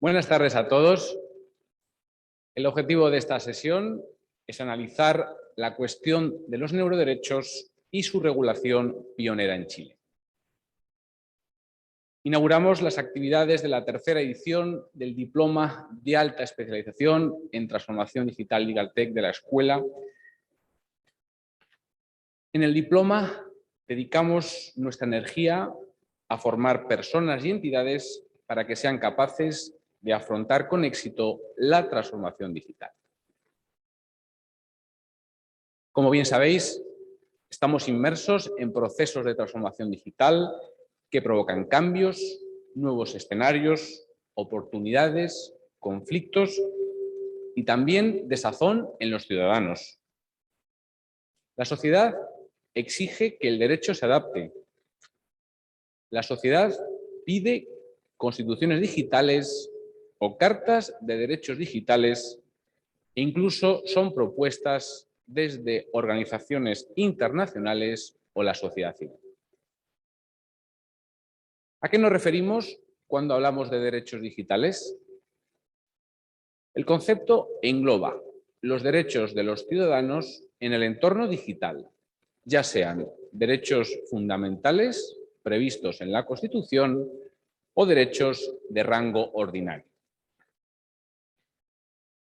Buenas tardes a todos. El objetivo de esta sesión es analizar la cuestión de los neuroderechos y su regulación pionera en Chile. Inauguramos las actividades de la tercera edición del Diploma de Alta Especialización en Transformación Digital LegalTech de la Escuela. En el diploma dedicamos nuestra energía a formar personas y entidades para que sean capaces de afrontar con éxito la transformación digital. Como bien sabéis, estamos inmersos en procesos de transformación digital que provocan cambios, nuevos escenarios, oportunidades, conflictos y también desazón en los ciudadanos. La sociedad exige que el derecho se adapte. La sociedad pide constituciones digitales o cartas de derechos digitales e incluso son propuestas desde organizaciones internacionales o la sociedad civil. ¿A qué nos referimos cuando hablamos de derechos digitales? El concepto engloba los derechos de los ciudadanos en el entorno digital, ya sean derechos fundamentales previstos en la Constitución o derechos de rango ordinario.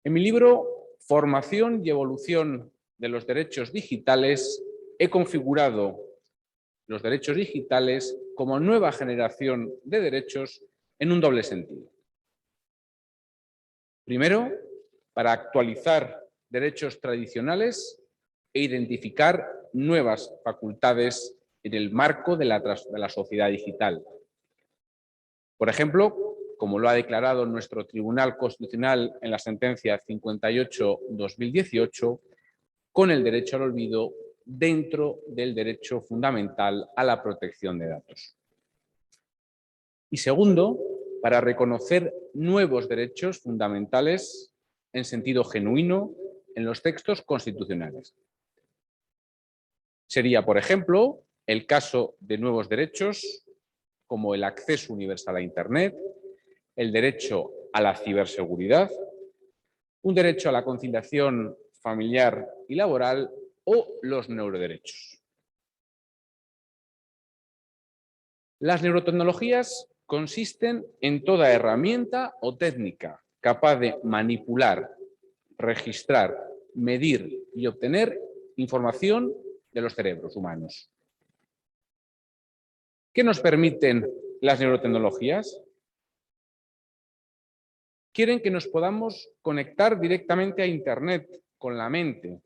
En mi libro Formación y evolución de los derechos digitales he configurado los derechos digitales como nueva generación de derechos en un doble sentido. Primero, para actualizar derechos tradicionales e identificar nuevas facultades en el marco de la sociedad digital. Por ejemplo, como lo ha declarado nuestro Tribunal Constitucional en la sentencia 58/2018, con el derecho al olvido dentro del derecho fundamental a la protección de datos. Y segundo, para reconocer nuevos derechos fundamentales en sentido genuino en los textos constitucionales. Sería, por ejemplo, el caso de nuevos derechos como el acceso universal a Internet, el derecho a la ciberseguridad, un derecho a la conciliación familiar y laboral o los neuroderechos. Las neurotecnologías consisten en toda herramienta o técnica capaz de manipular, registrar, medir y obtener información de los cerebros humanos. ¿Qué nos permiten las neurotecnologías? Quieren que nos podamos conectar directamente a Internet con la mente,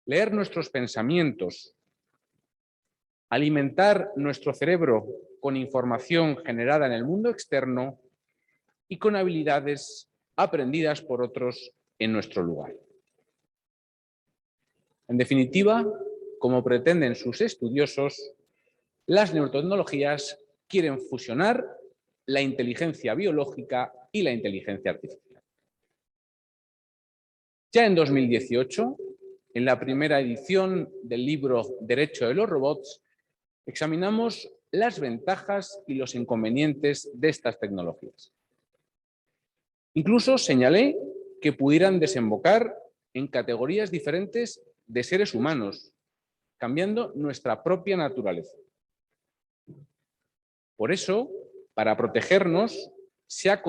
leer nuestros pensamientos, alimentar nuestro cerebro con información generada en el mundo externo y con habilidades aprendidas por otros en nuestro lugar. En definitiva, como pretenden sus estudiosos, las neurotecnologías quieren fusionar la inteligencia biológica y la inteligencia artificial. Ya en 2018, en la primera edición del libro Derecho de los Robots, examinamos las ventajas y los inconvenientes de estas tecnologías. Incluso señalé que pudieran desembocar en categorías diferentes de seres humanos, cambiando nuestra propia naturaleza. Por eso, para protegernos, se ha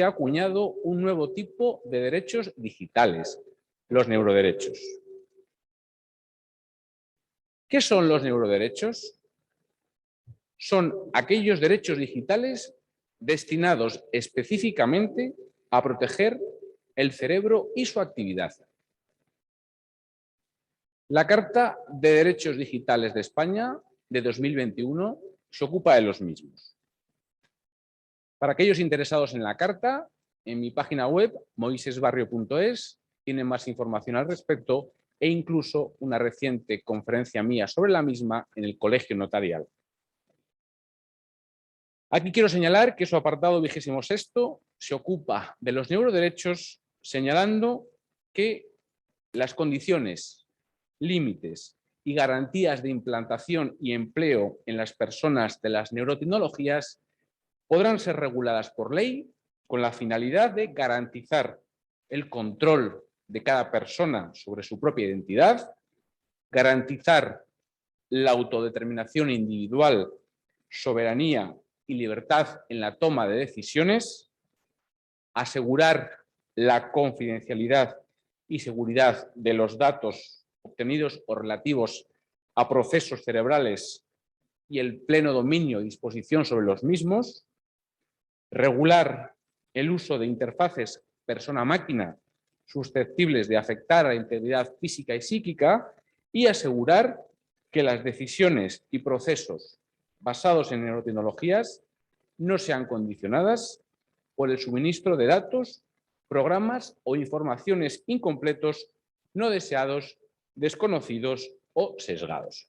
acuñado un nuevo tipo de derechos digitales, los neuroderechos. ¿Qué son los neuroderechos? Son aquellos derechos digitales destinados específicamente a proteger el cerebro y su actividad. La Carta de Derechos Digitales de España de 2021 se ocupa de los mismos. Para aquellos interesados en la Carta, en mi página web, moisesbarrio.es, tienen más información al respecto e incluso una reciente conferencia mía sobre la misma en el Colegio Notarial. Aquí quiero señalar que su apartado 26º se ocupa de los neuroderechos, señalando que las condiciones, límites y garantías de implantación y empleo en las personas de las neurotecnologías podrán ser reguladas por ley con la finalidad de garantizar el control de cada persona sobre su propia identidad, garantizar la autodeterminación individual, soberanía y libertad en la toma de decisiones, asegurar la confidencialidad y seguridad de los datos obtenidos o relativos a procesos cerebrales y el pleno dominio y disposición sobre los mismos, regular el uso de interfaces persona-máquina susceptibles de afectar a la integridad física y psíquica y asegurar que las decisiones y procesos basados en neurotecnologías no sean condicionadas por el suministro de datos, programas o informaciones incompletos, no deseados, desconocidos o sesgados.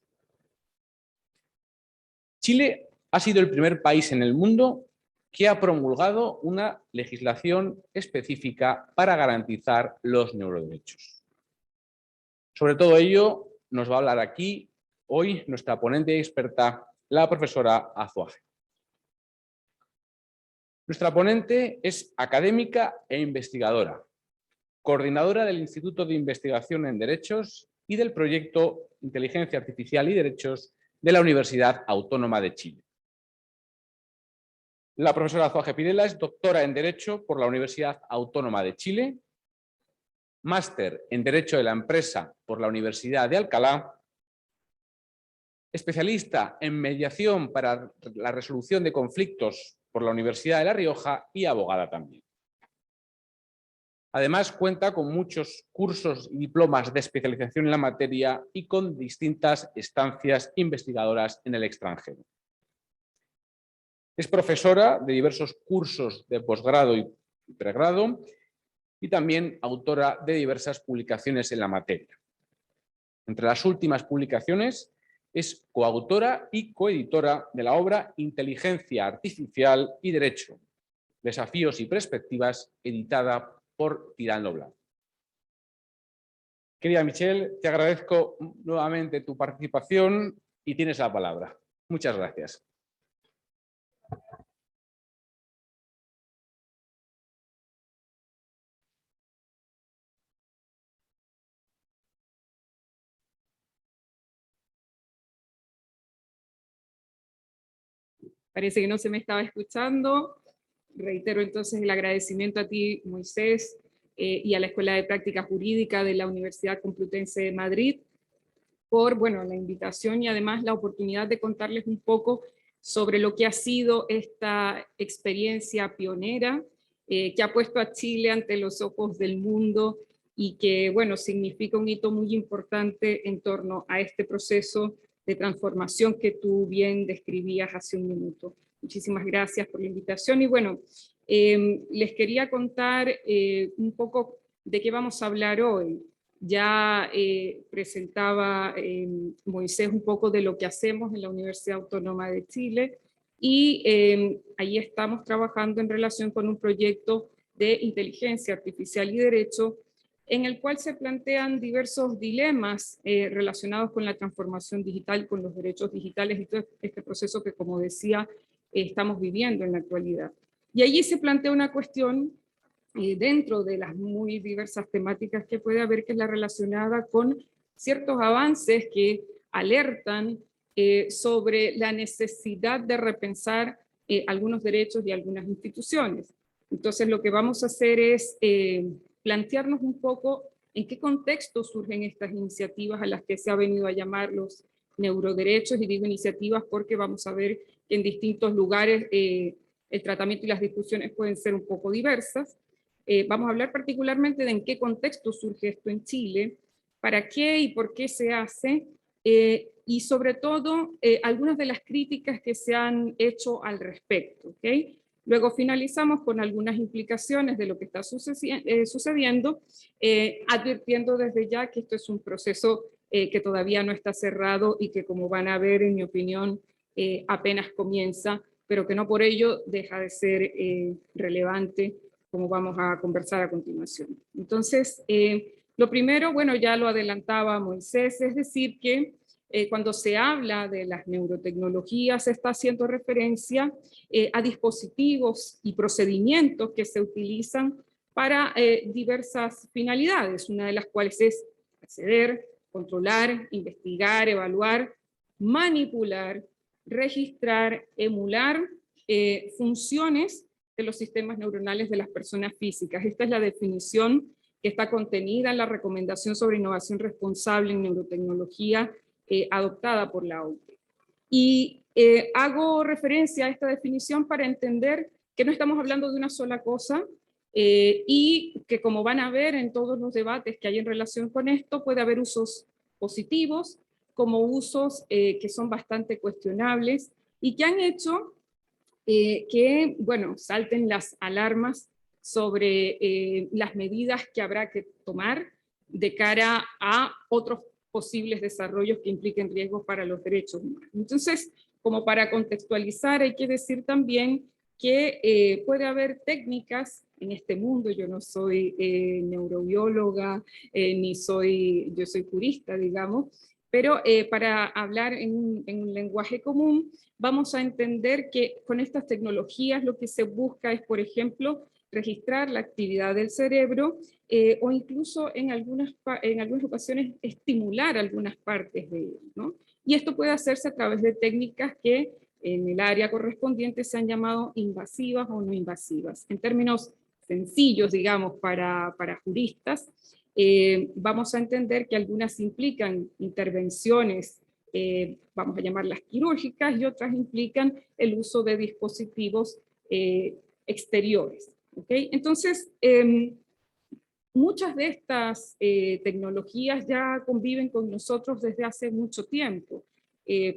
Chile ha sido el primer país en el mundo que ha promulgado una legislación específica para garantizar los neuroderechos. Sobre todo ello nos va a hablar aquí hoy nuestra ponente y experta, la profesora Azuaje. Nuestra ponente es académica e investigadora, coordinadora del Instituto de Investigación en Derechos y del proyecto Inteligencia Artificial y Derechos de la Universidad Autónoma de Chile. La profesora Azuaje Pirela es doctora en Derecho por la Universidad Autónoma de Chile, máster en Derecho de la Empresa por la Universidad de Alcalá, especialista en mediación para la resolución de conflictos por la Universidad de La Rioja y abogada también. Además, cuenta con muchos cursos y diplomas de especialización en la materia y con distintas estancias investigadoras en el extranjero. Es profesora de diversos cursos de posgrado y pregrado y también autora de diversas publicaciones en la materia. Entre las últimas publicaciones es coautora y coeditora de la obra Inteligencia Artificial y Derecho, Desafíos y Perspectivas, editada por Tirando Blanco. Querida Michelle, te agradezco nuevamente tu participación y tienes la palabra. Muchas gracias. Parece que no se me estaba escuchando. Reitero entonces el agradecimiento a ti, Moisés, y a la Escuela de Práctica Jurídica de la Universidad Complutense de Madrid por la invitación y además la oportunidad de contarles un poco sobre lo que ha sido esta experiencia pionera que ha puesto a Chile ante los ojos del mundo y que significa un hito muy importante en torno a este proceso de transformación que tú bien describías hace un minuto. Muchísimas gracias por la invitación y les quería contar un poco de qué vamos a hablar hoy. Ya presentaba Moisés un poco de lo que hacemos en la Universidad Autónoma de Chile y ahí estamos trabajando en relación con un proyecto de inteligencia artificial y derecho en el cual se plantean diversos dilemas relacionados con la transformación digital, con los derechos digitales y todo este proceso que, como decía, estamos viviendo en la actualidad. Y allí se plantea una cuestión dentro de las muy diversas temáticas que puede haber, que es la relacionada con ciertos avances que alertan sobre la necesidad de repensar algunos derechos y algunas instituciones. Entonces lo que vamos a hacer es plantearnos un poco en qué contexto surgen estas iniciativas a las que se ha venido a llamar los neuroderechos, y digo iniciativas porque vamos a ver que en distintos lugares el tratamiento y las discusiones pueden ser un poco diversas. Vamos a hablar particularmente de en qué contexto surge esto en Chile, para qué y por qué se hace, y sobre todo algunas de las críticas que se han hecho al respecto. ¿Okay? Luego finalizamos con algunas implicaciones de lo que está sucediendo, advirtiendo desde ya que esto es un proceso que todavía no está cerrado y que, como van a ver, en mi opinión, apenas comienza, pero que no por ello deja de ser relevante, como vamos a conversar a continuación. Entonces, lo primero, ya lo adelantaba Moisés, es decir que cuando se habla de las neurotecnologías, se está haciendo referencia a dispositivos y procedimientos que se utilizan para diversas finalidades, una de las cuales es acceder, controlar, investigar, evaluar, manipular, registrar, emular funciones de los sistemas neuronales de las personas físicas. Esta es la definición que está contenida en la Recomendación sobre Innovación Responsable en Neurotecnología adoptada por la OIT. Y hago referencia a esta definición para entender que no estamos hablando de una sola cosa y que, como van a ver en todos los debates que hay en relación con esto, puede haber usos positivos como usos que son bastante cuestionables y que han hecho que, bueno, salten las alarmas sobre las medidas que habrá que tomar de cara a otros posibles desarrollos que impliquen riesgos para los derechos humanos. Entonces, como para contextualizar, hay que decir también que puede haber técnicas en este mundo. Yo no soy neurobióloga, yo soy jurista, digamos, pero para hablar en un lenguaje común, vamos a entender que con estas tecnologías lo que se busca es, por ejemplo, registrar la actividad del cerebro o incluso en algunas ocasiones estimular algunas partes de él, ¿no? Y esto puede hacerse a través de técnicas que en el área correspondiente se han llamado invasivas o no invasivas. En términos sencillos, digamos, para juristas, vamos a entender que algunas implican intervenciones, vamos a llamarlas quirúrgicas, y otras implican el uso de dispositivos exteriores. ¿Okay? Entonces, muchas de estas tecnologías ya conviven con nosotros desde hace mucho tiempo.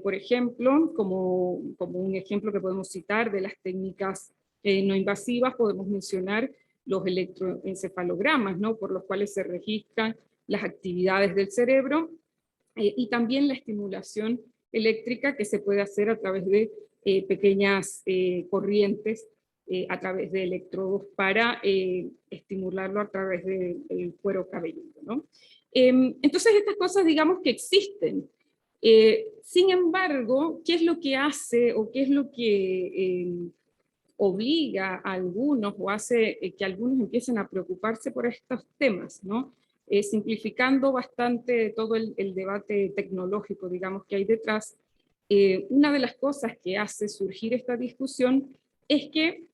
Por ejemplo, como un ejemplo que podemos citar de las técnicas no invasivas, podemos mencionar los electroencefalogramas, ¿no? Por los cuales se registran las actividades del cerebro y también la estimulación eléctrica que se puede hacer a través de pequeñas corrientes a través de electrodos para estimularlo a través del cuero cabelludo, ¿no? Entonces estas cosas, digamos, que existen. Sin embargo, ¿qué es lo que hace o qué es lo que obliga a algunos o hace que algunos empiecen a preocuparse por estos temas, ¿no? Simplificando bastante todo el debate tecnológico, digamos, que hay detrás, una de las cosas que hace surgir esta discusión es que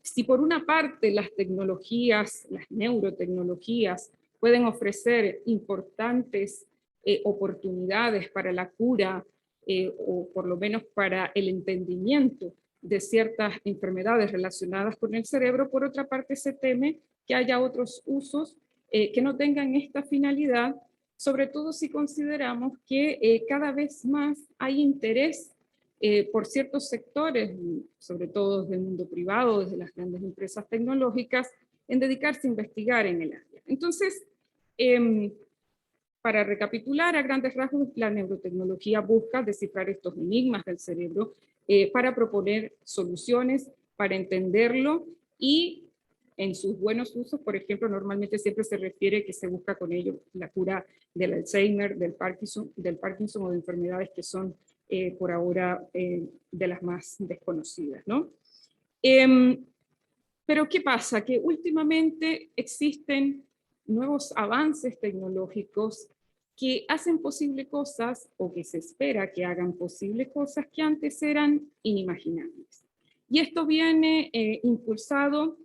si por una parte las tecnologías, las neurotecnologías, pueden ofrecer importantes oportunidades para la cura o por lo menos para el entendimiento de ciertas enfermedades relacionadas con el cerebro, por otra parte se teme que haya otros usos que no tengan esta finalidad, sobre todo si consideramos que cada vez más hay interés por ciertos sectores, sobre todo del mundo privado, desde las grandes empresas tecnológicas, en dedicarse a investigar en el área. Entonces, para recapitular a grandes rasgos, la neurotecnología busca descifrar estos enigmas del cerebro para proponer soluciones, para entenderlo y en sus buenos usos, por ejemplo, normalmente siempre se refiere que se busca con ello la cura del Alzheimer, del Parkinson o de enfermedades que son por ahora de las más desconocidas, ¿no? Pero ¿qué pasa? Que últimamente existen nuevos avances tecnológicos que hacen posible cosas o que se espera que hagan posible cosas que antes eran inimaginables. Y esto viene impulsado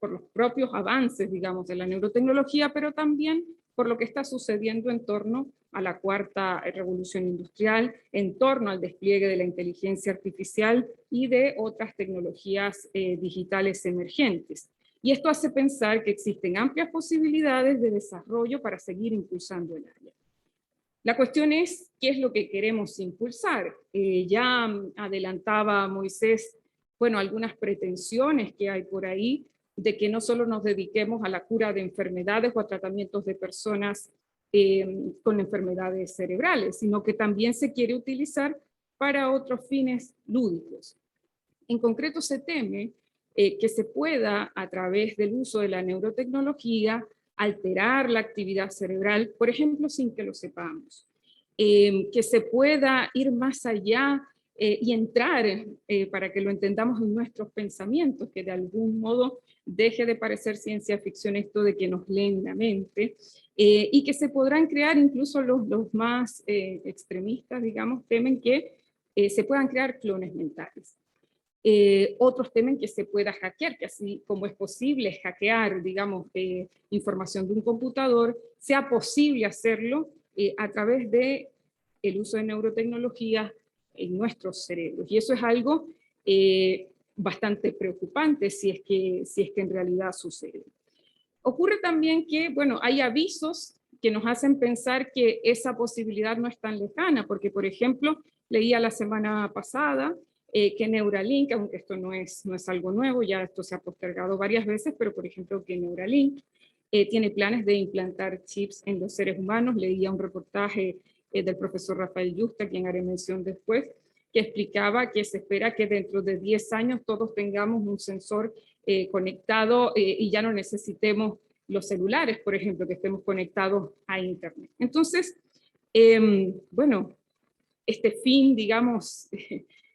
por los propios avances, digamos, de la neurotecnología, pero también por lo que está sucediendo en torno a la cuarta revolución industrial, en torno al despliegue de la inteligencia artificial y de otras tecnologías digitales emergentes. Y esto hace pensar que existen amplias posibilidades de desarrollo para seguir impulsando el área. La cuestión es, ¿qué es lo que queremos impulsar? Ya adelantaba Moisés, bueno, algunas pretensiones que hay por ahí de que no solo nos dediquemos a la cura de enfermedades o a tratamientos de personas con enfermedades cerebrales, sino que también se quiere utilizar para otros fines lúdicos. En concreto se teme que se pueda, a través del uso de la neurotecnología, alterar la actividad cerebral, por ejemplo, sin que lo sepamos. que se pueda ir más allá y entrar, para que lo entendamos en nuestros pensamientos, que de algún modo deje de parecer ciencia ficción esto de que nos leen la mente, y que se podrán crear, incluso los más extremistas, digamos, temen que se puedan crear clones mentales. Otros temen que se pueda hackear, que así como es posible hackear, digamos, información de un computador, sea posible hacerlo a través de el uso de neurotecnologías en nuestros cerebros. Y eso es algo bastante preocupante si es que en realidad sucede. Ocurre también que, bueno, hay avisos que nos hacen pensar que esa posibilidad no es tan lejana, porque, por ejemplo, leía la semana pasada que Neuralink, aunque esto no es algo nuevo, ya esto se ha postergado varias veces, pero por ejemplo que Neuralink tiene planes de implantar chips en los seres humanos. Leía un reportaje del profesor Rafael Yusta, a quien haré mención después, que explicaba que se espera que dentro de 10 años todos tengamos un sensor conectado y ya no necesitemos los celulares, por ejemplo, que estemos conectados a Internet. Entonces, bueno, este fin, digamos,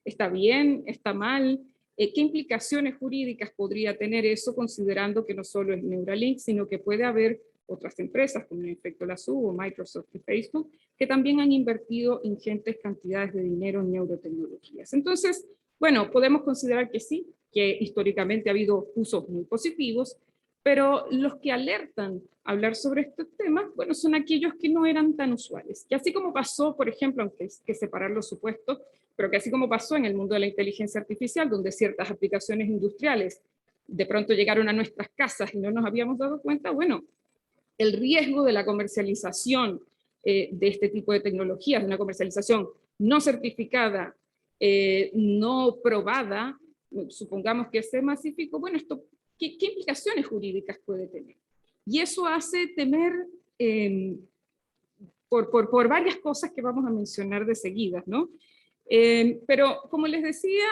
¿está bien? ¿Está mal? ¿Qué implicaciones jurídicas podría tener eso, considerando que no solo es Neuralink, sino que puede haber otras empresas, como en efecto la SUB o Microsoft y Facebook, que también han invertido ingentes cantidades de dinero en neurotecnologías? Entonces, bueno, podemos considerar que sí, que históricamente ha habido usos muy positivos, pero los que alertan a hablar sobre estos temas, bueno, son aquellos que no eran tan usuales. Que así como pasó, por ejemplo, aunque hay que separar los supuestos, pero que así como pasó en el mundo de la inteligencia artificial, donde ciertas aplicaciones industriales de pronto llegaron a nuestras casas y no nos habíamos dado cuenta, bueno, el riesgo de la comercialización de este tipo de tecnologías, de una comercialización no certificada, no probada, supongamos que se masificó, bueno, esto, ¿qué implicaciones jurídicas puede tener? Y eso hace temer por varias cosas que vamos a mencionar de seguida, ¿no? Pero como les decía,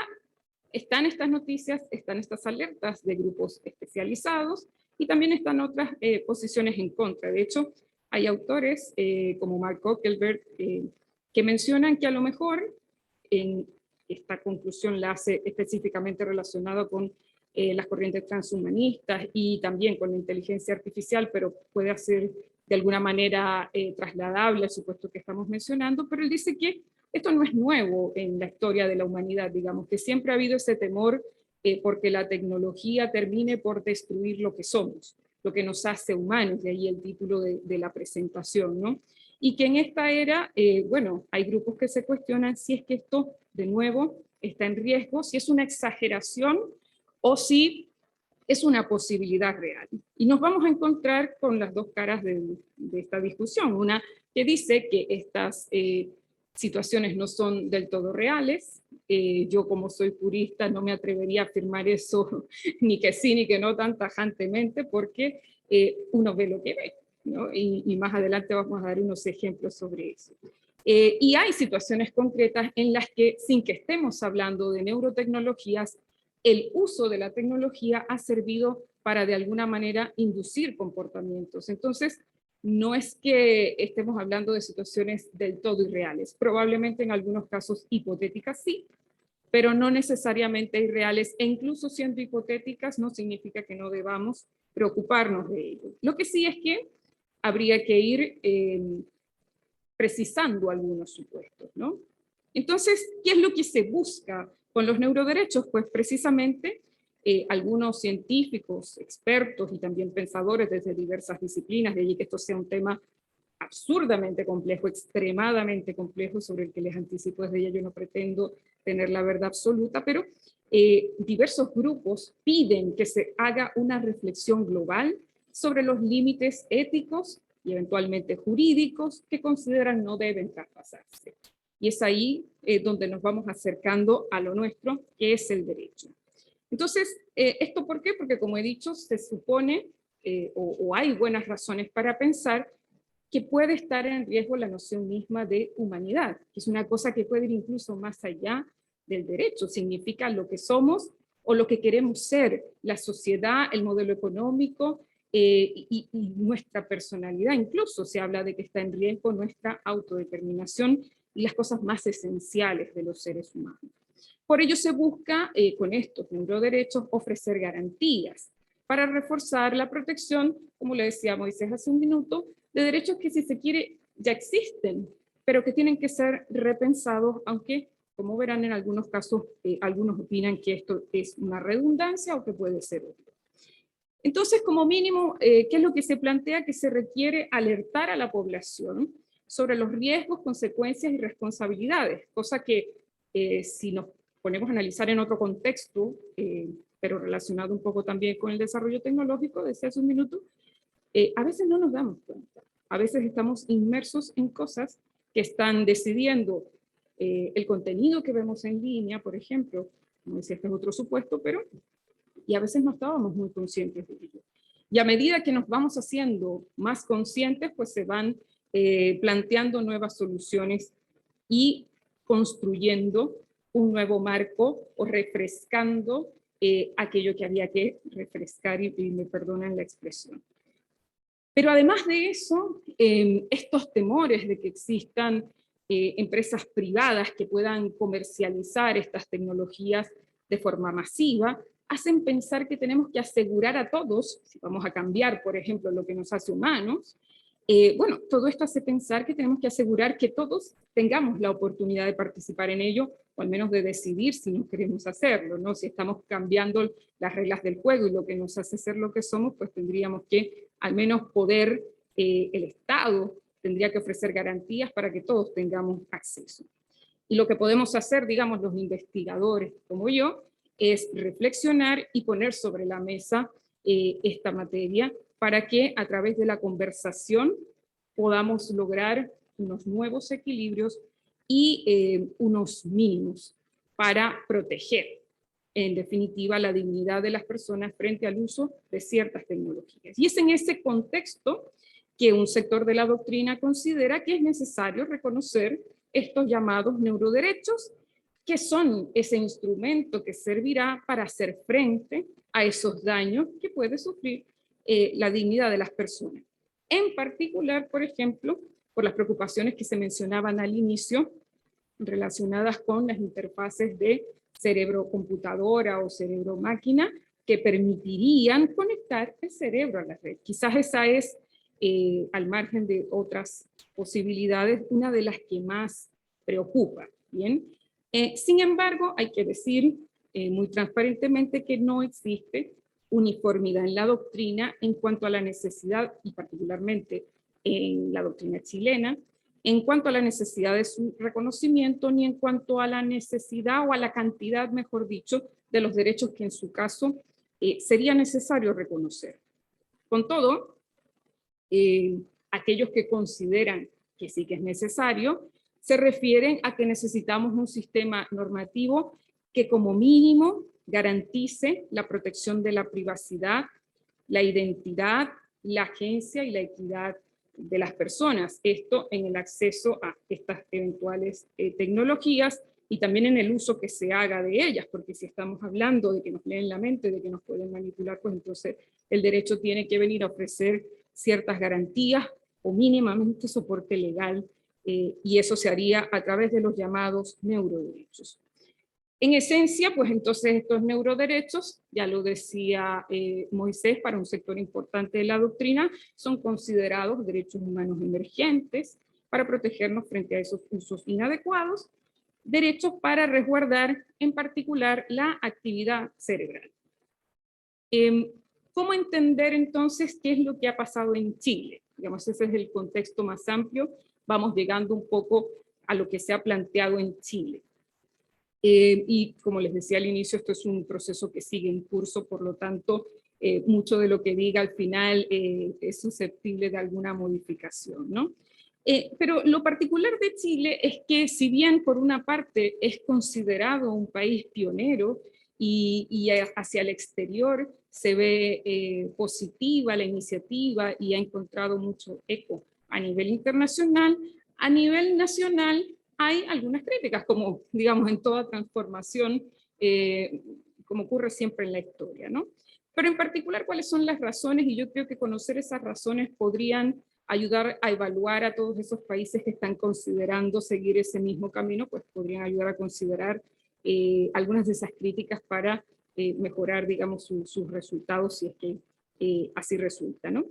están estas noticias, están estas alertas de grupos especializados y también están otras posiciones en contra. De hecho, hay autores como Mark Zuckerberg que mencionan que a lo mejor en esta conclusión la hace específicamente relacionada con las corrientes transhumanistas y también con la inteligencia artificial, pero puede ser de alguna manera trasladable al supuesto que estamos mencionando, pero él dice que esto no es nuevo en la historia de la humanidad, digamos, que siempre ha habido ese temor porque la tecnología termine por destruir lo que somos, lo que nos hace humanos, de ahí el título de la presentación, ¿no? Y que en esta era, bueno, hay grupos que se cuestionan si es que esto, de nuevo, está en riesgo, si es una exageración o si es una posibilidad real. Y nos vamos a encontrar con las dos caras de esta discusión. Una que dice que estas situaciones no son del todo reales. Yo, como soy purista, no me atrevería a afirmar eso ni que sí ni que no tan tajantemente, porque uno ve lo que ve, ¿no? Y más adelante vamos a dar unos ejemplos sobre eso. Y hay situaciones concretas en las que, sin que estemos hablando de neurotecnologías, el uso de la tecnología ha servido para de alguna manera inducir comportamientos. Entonces, no es que estemos hablando de situaciones del todo irreales, probablemente en algunos casos hipotéticas sí, pero no necesariamente irreales, e incluso siendo hipotéticas no significa que no debamos preocuparnos de ello. Lo que sí es que habría que ir precisando algunos supuestos, ¿no? Entonces, ¿qué es lo que se busca con los neuroderechos? Pues precisamente algunos científicos, expertos y también pensadores desde diversas disciplinas, de allí que esto sea un tema absurdamente complejo, extremadamente complejo, sobre el que les anticipo desde ya, yo no pretendo tener la verdad absoluta, pero diversos grupos piden que se haga una reflexión global sobre los límites éticos y eventualmente jurídicos que consideran no deben traspasarse. Y es ahí donde nos vamos acercando a lo nuestro, que es el derecho. Entonces, ¿esto por qué? Porque como he dicho, se supone o hay buenas razones para pensar que puede estar en riesgo la noción misma de humanidad, que es una cosa que puede ir incluso más allá del derecho, significa lo que somos o lo que queremos ser, la sociedad, el modelo económico, y nuestra personalidad. Incluso se habla de que está en riesgo nuestra autodeterminación y las cosas más esenciales de los seres humanos. Por ello se busca, con estos neuroderechos, ofrecer garantías para reforzar la protección, como le decía Moisés hace un minuto, de derechos que, si se quiere, ya existen, pero que tienen que ser repensados, aunque, como verán, en algunos casos, algunos opinan que esto es una redundancia o que puede ser otro. Entonces, como mínimo, ¿qué es lo que se plantea? Que se requiere alertar a la población sobre los riesgos, consecuencias y responsabilidades, cosa que si nos ponemos a analizar en otro contexto, pero relacionado un poco también con el desarrollo tecnológico, decía hace un minuto, a veces no nos damos cuenta. A veces estamos inmersos en cosas que están decidiendo el contenido que vemos en línea, por ejemplo, como decía, este es otro supuesto, pero y a veces no estábamos muy conscientes de ello. Y a medida que nos vamos haciendo más conscientes, pues se van planteando nuevas soluciones y construyendo un nuevo marco o refrescando aquello que había que refrescar, y me perdonan la expresión. Pero además de eso, estos temores de que existan empresas privadas que puedan comercializar estas tecnologías de forma masiva, hacen pensar que tenemos que asegurar a todos, si vamos a cambiar, por ejemplo, lo que nos hace humanos, bueno, todo esto hace pensar que tenemos que asegurar que todos tengamos la oportunidad de participar en ello, o al menos de decidir si no queremos hacerlo, ¿no? Si estamos cambiando las reglas del juego y lo que nos hace ser lo que somos, pues tendríamos que al menos poder, el Estado tendría que ofrecer garantías para que todos tengamos acceso. Y lo que podemos hacer, digamos, los investigadores como yo, es reflexionar y poner sobre la mesa esta materia para que a través de la conversación podamos lograr unos nuevos equilibrios y unos mínimos para proteger, en definitiva, la dignidad de las personas frente al uso de ciertas tecnologías. Y es en ese contexto que un sector de la doctrina considera que es necesario reconocer estos llamados neuroderechos, que son ese instrumento que servirá para hacer frente a esos daños que puede sufrir la dignidad de las personas. En particular, por ejemplo, por las preocupaciones que se mencionaban al inicio, relacionadas con las interfaces de cerebro-computadora o cerebro-máquina, que permitirían conectar el cerebro a la red. Quizás esa es, al margen de otras posibilidades, una de las que más preocupa. ¿Bien? Sin embargo, hay que decir muy transparentemente que no existe uniformidad en la doctrina en cuanto a la necesidad, y particularmente en la doctrina chilena, en cuanto a la necesidad de su reconocimiento, ni en cuanto a la necesidad o a la cantidad, mejor dicho, de los derechos que en su caso sería necesario reconocer. Con todo, aquellos que consideran que sí que es necesario, se refieren a que necesitamos un sistema normativo que como mínimo garantice la protección de la privacidad, la identidad, la agencia y la equidad de las personas. Esto en el acceso a estas eventuales tecnologías y también en el uso que se haga de ellas, porque si estamos hablando de que nos leen la mente, de que nos pueden manipular, pues entonces el derecho tiene que venir a ofrecer ciertas garantías o mínimamente soporte legal, y eso se haría a través de los llamados neuroderechos. En esencia, pues entonces estos neuroderechos, ya lo decía Moisés, para un sector importante de la doctrina, son considerados derechos humanos emergentes para protegernos frente a esos usos inadecuados, derechos para resguardar en particular la actividad cerebral. ¿Cómo entender entonces qué es lo que ha pasado en Chile? Digamos, ese es el contexto más amplio. Vamos llegando un poco a lo que se ha planteado en Chile. Y como les decía al inicio, esto es un proceso que sigue en curso, por lo tanto, mucho de lo que diga al final es susceptible de alguna modificación, ¿no? Pero lo particular de Chile es que, si bien por una parte es considerado un país pionero y hacia el exterior se ve positiva la iniciativa y ha encontrado mucho eco a nivel internacional, a nivel nacional hay algunas críticas, como digamos en toda transformación, como ocurre siempre en la historia, ¿no? pero en particular cuáles son las razones, y yo creo que conocer esas razones podrían ayudar a evaluar a todos esos países que están considerando seguir ese mismo camino, pues podrían ayudar a considerar algunas de esas críticas para mejorar, digamos, sus resultados, si es que así resulta, ¿no?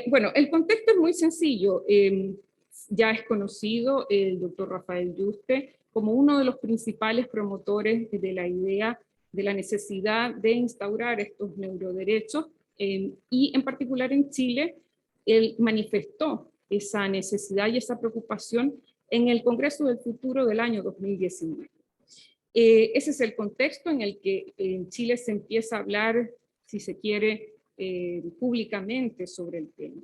Bueno, el contexto es muy sencillo. Ya es conocido el doctor Rafael Yuste como uno de los principales promotores de la idea de la necesidad de instaurar estos neuroderechos, y en particular en Chile, él manifestó esa necesidad y esa preocupación en el Congreso del Futuro del año 2019. Ese es el contexto en el que en Chile se empieza a hablar, si se quiere, públicamente sobre el tema.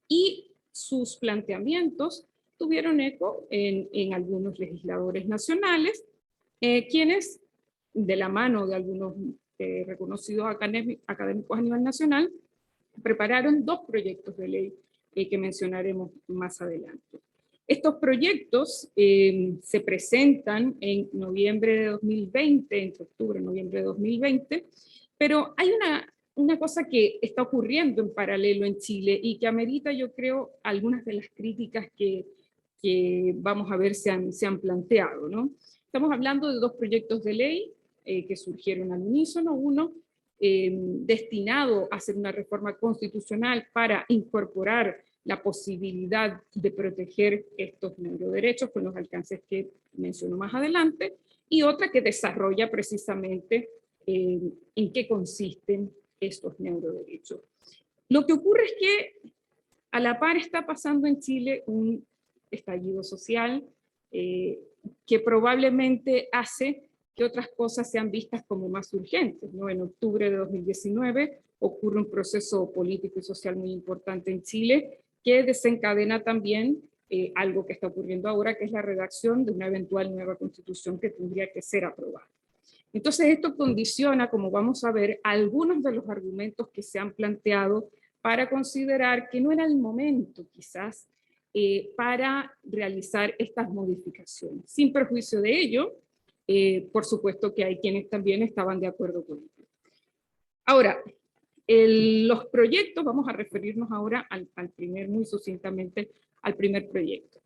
Y sus planteamientos tuvieron eco en algunos legisladores nacionales, quienes, de la mano de algunos reconocidos académicos a nivel nacional, prepararon 2 proyectos de ley que mencionaremos más adelante. Estos proyectos se presentan en noviembre de 2020, entre octubre y noviembre de 2020, pero hay una cosa que está ocurriendo en paralelo en Chile y que amerita, yo creo, algunas de las críticas que vamos a ver se han planteado, ¿no? Estamos hablando de 2 proyectos de ley que surgieron al unísono, uno destinado a hacer una reforma constitucional para incorporar la posibilidad de proteger estos neuroderechos con los alcances que menciono más adelante, y otra que desarrolla precisamente en qué consisten estos neuroderechos. Lo que ocurre es que a la par está pasando en Chile un estallido social que probablemente hace que otras cosas sean vistas como más urgentes, ¿no? En octubre de 2019 ocurre un proceso político y social muy importante en Chile que desencadena también algo que está ocurriendo ahora, que es la redacción de una eventual nueva constitución que tendría que ser aprobada. Entonces esto condiciona, como vamos a ver, algunos de los argumentos que se han planteado para considerar que no era el momento quizás para realizar estas modificaciones. Sin perjuicio de ello, por supuesto que hay quienes también estaban de acuerdo con ello. Ahora, los proyectos, vamos a referirnos ahora al primer, muy sucintamente, al primer proyecto.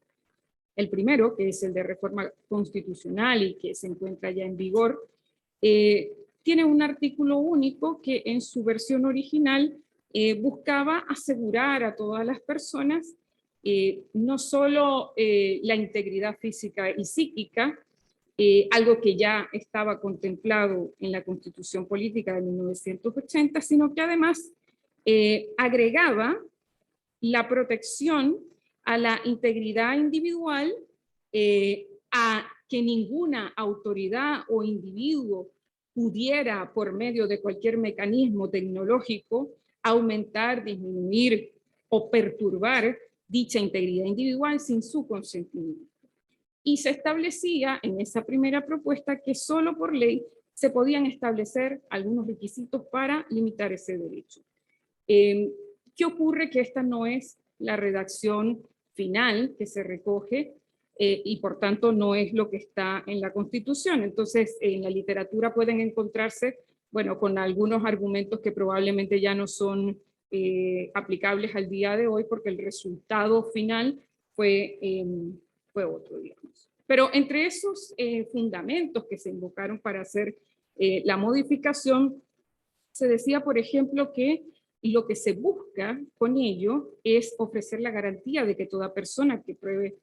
El primero, que es el de reforma constitucional y que se encuentra ya en vigor, tiene un artículo único que en su versión original buscaba asegurar a todas las personas no solo la integridad física y psíquica, algo que ya estaba contemplado en la Constitución Política de 1980, sino que además agregaba la protección a la integridad individual, a que ninguna autoridad o individuo pudiera, por medio de cualquier mecanismo tecnológico, aumentar, disminuir o perturbar dicha integridad individual sin su consentimiento. Y se establecía en esa primera propuesta que solo por ley se podían establecer algunos requisitos para limitar ese derecho. ¿Qué ocurre? Que esta no es la redacción final que se recoge y por tanto no es lo que está en la Constitución. Entonces, en la literatura pueden encontrarse, bueno, con algunos argumentos que probablemente ya no son aplicables al día de hoy porque el resultado final fue otro, digamos. Pero entre esos fundamentos que se invocaron para hacer la modificación, se decía, por ejemplo, que lo que se busca con ello es ofrecer la garantía de que toda persona que pruebe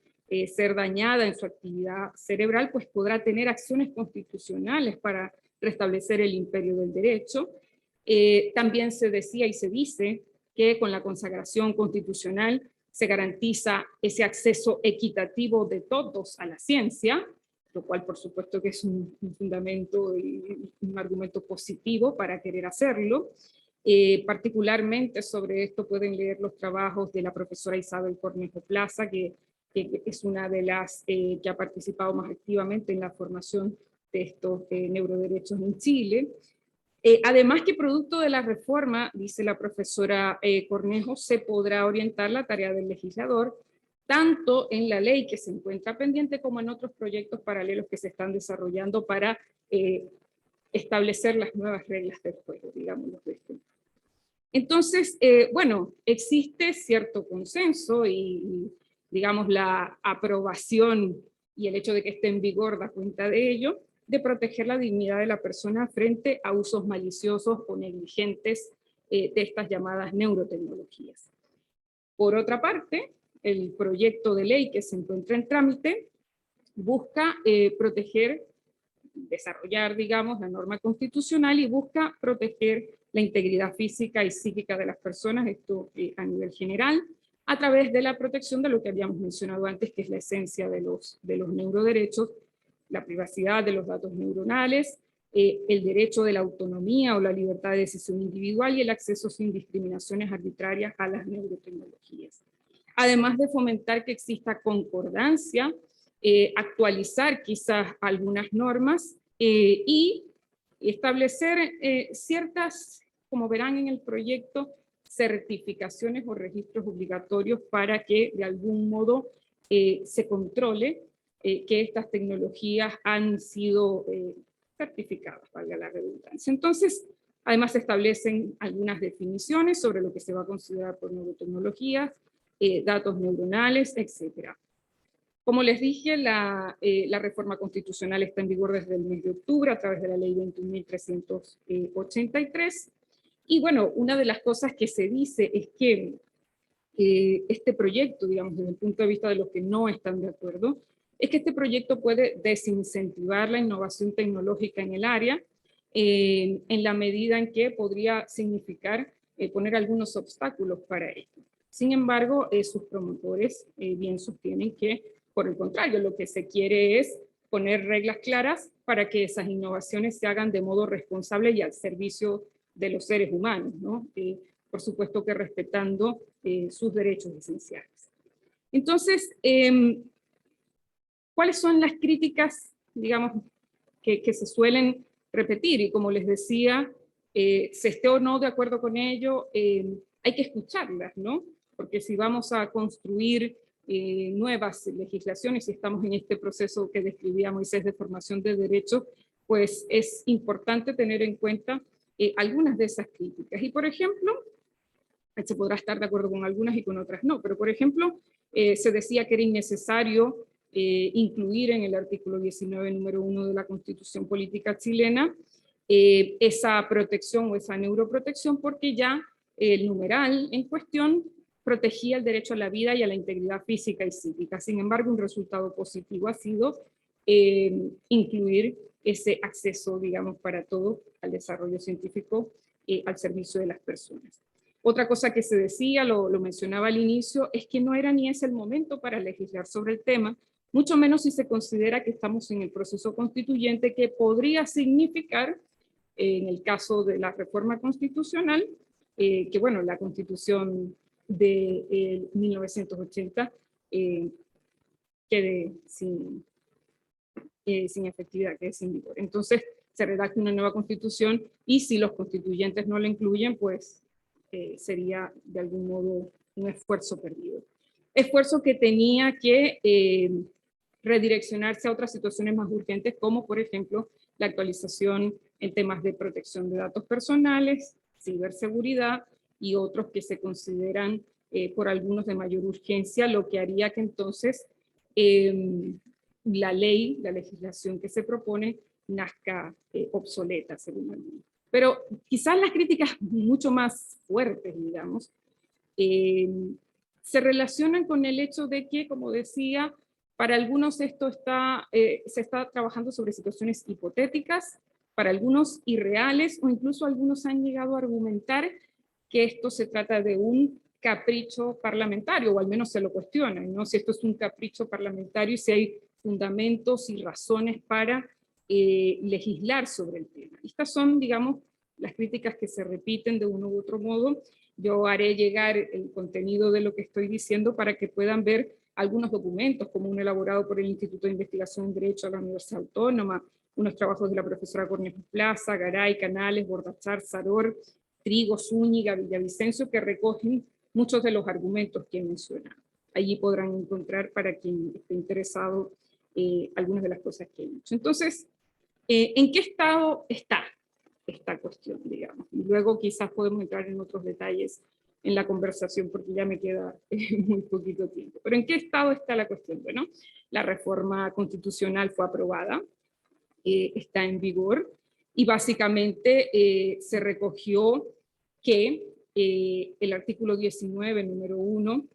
ser dañada en su actividad cerebral, pues podrá tener acciones constitucionales para restablecer el imperio del derecho. También se decía y se dice que con la consagración constitucional se garantiza ese acceso equitativo de todos a la ciencia, lo cual por supuesto que es un fundamento y un argumento positivo para querer hacerlo. Particularmente sobre esto pueden leer los trabajos de la profesora Isabel Cornejo Plaza, que es una de las que ha participado más activamente en la formación de estos neuroderechos en Chile. Además que producto de la reforma, dice la profesora Cornejo, se podrá orientar la tarea del legislador, tanto en la ley que se encuentra pendiente como en otros proyectos paralelos que se están desarrollando para establecer las nuevas reglas del juego, digámoslo de este modo. Entonces, bueno, existe cierto consenso y, digamos, la aprobación y el hecho de que esté en vigor da cuenta de ello, de proteger la dignidad de la persona frente a usos maliciosos o negligentes de estas llamadas neurotecnologías. Por otra parte, el proyecto de ley que se encuentra en trámite busca proteger, desarrollar, digamos, la norma constitucional y busca proteger la integridad física y psíquica de las personas, esto a nivel general, a través de la protección de lo que habíamos mencionado antes, que es la esencia de los neuroderechos, la privacidad de los datos neuronales, el derecho de la autonomía o la libertad de decisión individual y el acceso sin discriminaciones arbitrarias a las neurotecnologías. Además de fomentar que exista concordancia, actualizar quizás algunas normas y establecer ciertas, como verán en el proyecto, certificaciones o registros obligatorios para que de algún modo se controle que estas tecnologías han sido certificadas, valga la redundancia. Entonces, además se establecen algunas definiciones sobre lo que se va a considerar por neurotecnologías, datos neuronales, etc. Como les dije, la reforma constitucional está en vigor desde el mes de octubre a través de la ley 21.383. Y bueno, una de las cosas que se dice es que este proyecto, digamos, desde el punto de vista de los que no están de acuerdo, es que este proyecto puede desincentivar la innovación tecnológica en el área, en la medida en que podría significar poner algunos obstáculos para ello. Sin embargo, sus promotores bien sostienen que, por el contrario, lo que se quiere es poner reglas claras para que esas innovaciones se hagan de modo responsable y al servicio de los seres humanos, ¿no? Por supuesto que respetando sus derechos esenciales. Entonces, ¿cuáles son las críticas, digamos, que se suelen repetir? Y como les decía, se esté o no de acuerdo con ello, hay que escucharlas, ¿no? Porque si vamos a construir nuevas legislaciones, y estamos en este proceso que describía Moisés de formación de derechos, pues es importante tener en cuenta algunas de esas críticas. Y por ejemplo, se podrá estar de acuerdo con algunas y con otras no, pero por ejemplo, se decía que era innecesario incluir en el artículo 19, número 1 de la Constitución Política Chilena, esa protección o esa neuroprotección, porque ya el numeral en cuestión protegía el derecho a la vida y a la integridad física y psíquica. Sin embargo, un resultado positivo ha sido incluir ese acceso, digamos, para todos al desarrollo científico al servicio de las personas. Otra cosa que se decía, lo mencionaba al inicio, es que no era ni es el momento para legislar sobre el tema, mucho menos si se considera que estamos en el proceso constituyente, que podría significar, en el caso de la reforma constitucional, que bueno, la Constitución de 1980 quede sin efectividad, quede sin vigor. Entonces, se redacta una nueva Constitución y si los constituyentes no la incluyen, pues sería de algún modo un esfuerzo perdido. Esfuerzo que tenía que redireccionarse a otras situaciones más urgentes, como por ejemplo la actualización en temas de protección de datos personales, ciberseguridad y otros que se consideran por algunos de mayor urgencia, lo que haría que entonces la ley, la legislación que se propone, nazca obsoleta, según algunos. Pero quizás las críticas mucho más fuertes, digamos, se relacionan con el hecho de que, como decía, para algunos esto se está trabajando sobre situaciones hipotéticas, para algunos irreales, o incluso algunos han llegado a argumentar que esto se trata de un capricho parlamentario, o al menos se lo cuestionan, ¿no? Si esto es un capricho parlamentario y si hay fundamentos y razones para legislar sobre el tema. Estas son, digamos, las críticas que se repiten de uno u otro modo. Yo haré llegar el contenido de lo que estoy diciendo para que puedan ver algunos documentos, como uno elaborado por el Instituto de Investigación en Derecho de la Universidad Autónoma, unos trabajos de la profesora Cornejo Plaza, Garay, Canales, Bordachar, Saror, Trigo, Zúñiga, Villavicencio, que recogen muchos de los argumentos que he mencionado. Allí podrán encontrar, para quien esté interesado, algunas de las cosas que he dicho. Entonces, ¿En qué estado está esta cuestión, digamos? Y luego quizás podemos entrar en otros detalles en la conversación porque ya me queda muy poquito tiempo. Pero ¿en qué estado está la cuestión? Bueno, la reforma constitucional fue aprobada, está en vigor y básicamente se recogió que el artículo 19, número 1,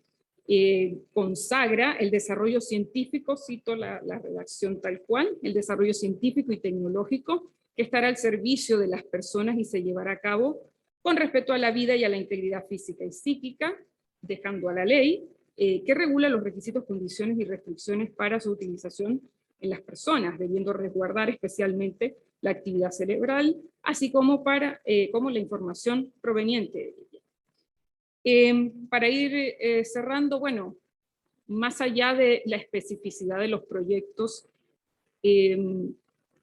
consagra el desarrollo científico, cito la redacción tal cual, el desarrollo científico y tecnológico que estará al servicio de las personas y se llevará a cabo con respeto a la vida y a la integridad física y psíquica, dejando a la ley que regula los requisitos, condiciones y restricciones para su utilización en las personas, debiendo resguardar especialmente la actividad cerebral, así como la información proveniente de ella. Para ir cerrando, bueno, más allá de la especificidad de los proyectos,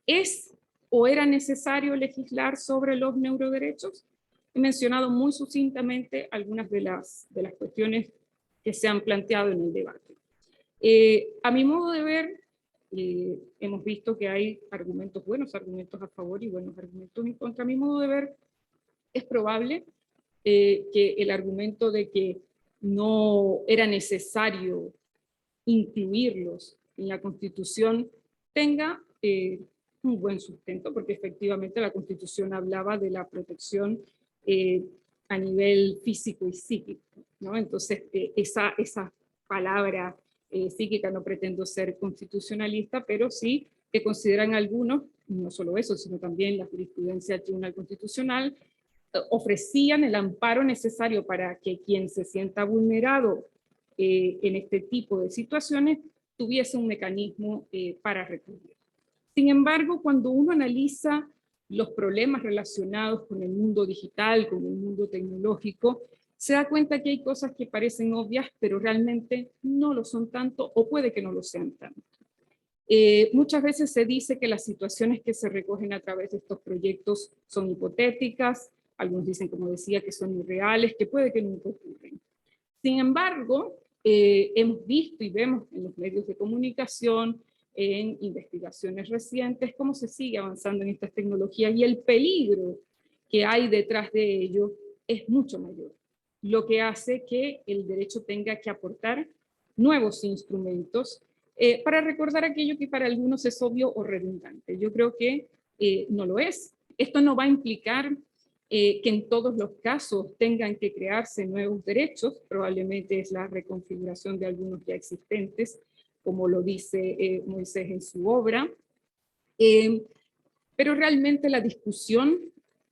¿es o era necesario legislar sobre los neuroderechos? He mencionado muy sucintamente algunas de las cuestiones que se han planteado en el debate. A mi modo de ver, hemos visto que hay argumentos buenos, argumentos a favor y buenos argumentos en contra. A mi modo de ver, es probable que el argumento de que no era necesario incluirlos en la Constitución tenga un buen sustento, porque efectivamente la Constitución hablaba de la protección a nivel físico y psíquico, ¿no? Entonces, esa palabra psíquica, no pretendo ser constitucionalista, pero sí que consideran algunos, no solo eso, sino también la jurisprudencia del Tribunal Constitucional, ofrecían el amparo necesario para que quien se sienta vulnerado en este tipo de situaciones tuviese un mecanismo para recurrir. Sin embargo, cuando uno analiza los problemas relacionados con el mundo digital, con el mundo tecnológico, se da cuenta que hay cosas que parecen obvias, pero realmente no lo son tanto, o puede que no lo sean tanto. Muchas veces se dice que las situaciones que se recogen a través de estos proyectos son hipotéticas, algunos dicen, como decía, que son irreales, que puede que nunca ocurren. Sin embargo, hemos visto y vemos en los medios de comunicación, en investigaciones recientes, cómo se sigue avanzando en estas tecnologías y el peligro que hay detrás de ello es mucho mayor, lo que hace que el derecho tenga que aportar nuevos instrumentos para recordar aquello que para algunos es obvio o redundante. Yo creo que no lo es. Esto no va a implicar que en todos los casos tengan que crearse nuevos derechos, probablemente es la reconfiguración de algunos ya existentes, como lo dice Moisés en su obra, pero realmente la discusión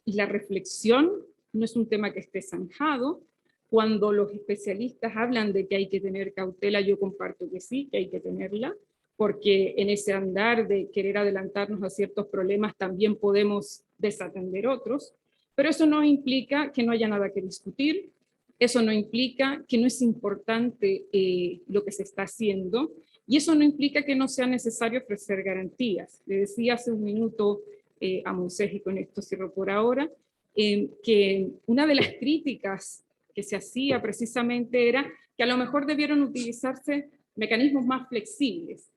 y la reflexión no es un tema que esté zanjado. Cuando los especialistas hablan de que hay que tener cautela, yo comparto que sí, que hay que tenerla, porque en ese andar de querer adelantarnos a ciertos problemas también podemos desatender otros, pero eso no implica que no haya nada que discutir, eso no implica que no es importante lo que se está haciendo, y eso no implica que no sea necesario ofrecer garantías. Le decía hace un minuto a Moisés, y con esto cierro por ahora, que una de las críticas que se hacía precisamente era que a lo mejor debieron utilizarse mecanismos más flexibles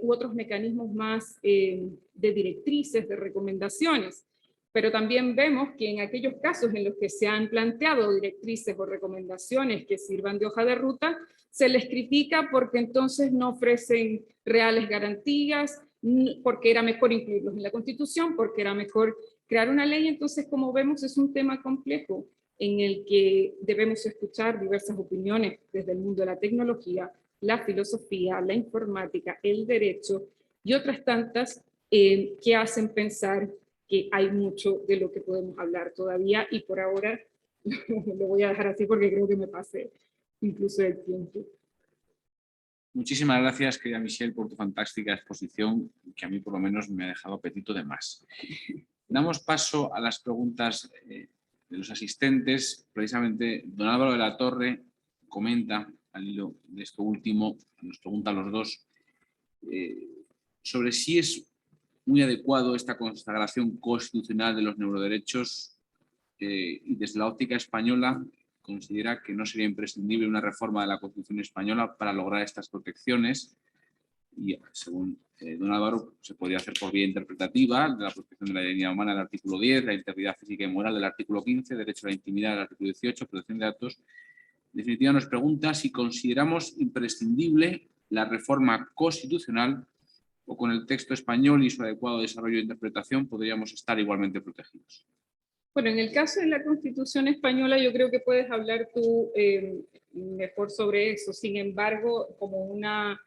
u otros mecanismos más de directrices, de recomendaciones. Pero también vemos que en aquellos casos en los que se han planteado directrices o recomendaciones que sirvan de hoja de ruta, se les critica porque entonces no ofrecen reales garantías, porque era mejor incluirlos en la Constitución, porque era mejor crear una ley. Entonces, como vemos, es un tema complejo en el que debemos escuchar diversas opiniones desde el mundo de la tecnología, la filosofía, la informática, el derecho y otras tantas que hacen pensar que hay mucho de lo que podemos hablar todavía, y por ahora lo voy a dejar así porque creo que me pasé incluso el tiempo. Muchísimas gracias, querida Michelle, por tu fantástica exposición, que a mí por lo menos me ha dejado apetito de más. Damos paso a las preguntas de los asistentes. Precisamente, don Álvaro de la Torre comenta, al hilo de esto último, nos pregunta a los dos, sobre si es muy adecuado esta consagración constitucional de los neuroderechos y desde la óptica española considera que no sería imprescindible una reforma de la Constitución española para lograr estas protecciones. y según don Álvaro, se podría hacer por vía interpretativa de la protección de la dignidad humana del artículo 10, la integridad física y moral del artículo 15, derecho a la intimidad del artículo 18, protección de datos. En definitiva, nos pregunta si consideramos imprescindible la reforma constitucional o con el texto español y su adecuado desarrollo e interpretación podríamos estar igualmente protegidos. Bueno, en el caso de la Constitución española, yo creo que puedes hablar tú mejor sobre eso. Sin embargo, como una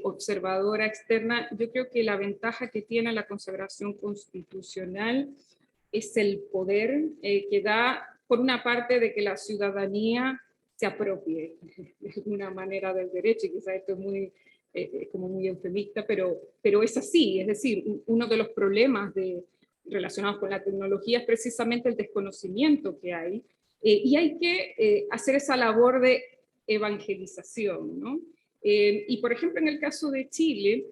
observadora externa, yo creo que la ventaja que tiene la consagración constitucional es el poder que da, por una parte, de que la ciudadanía se apropie de alguna manera del derecho, y quizás esto es muy, como muy eufemista, pero es así. Es decir, uno de los problemas relacionados con la tecnología es precisamente el desconocimiento que hay, y hay que hacer esa labor de evangelización, ¿no? Y por ejemplo, en el caso de Chile,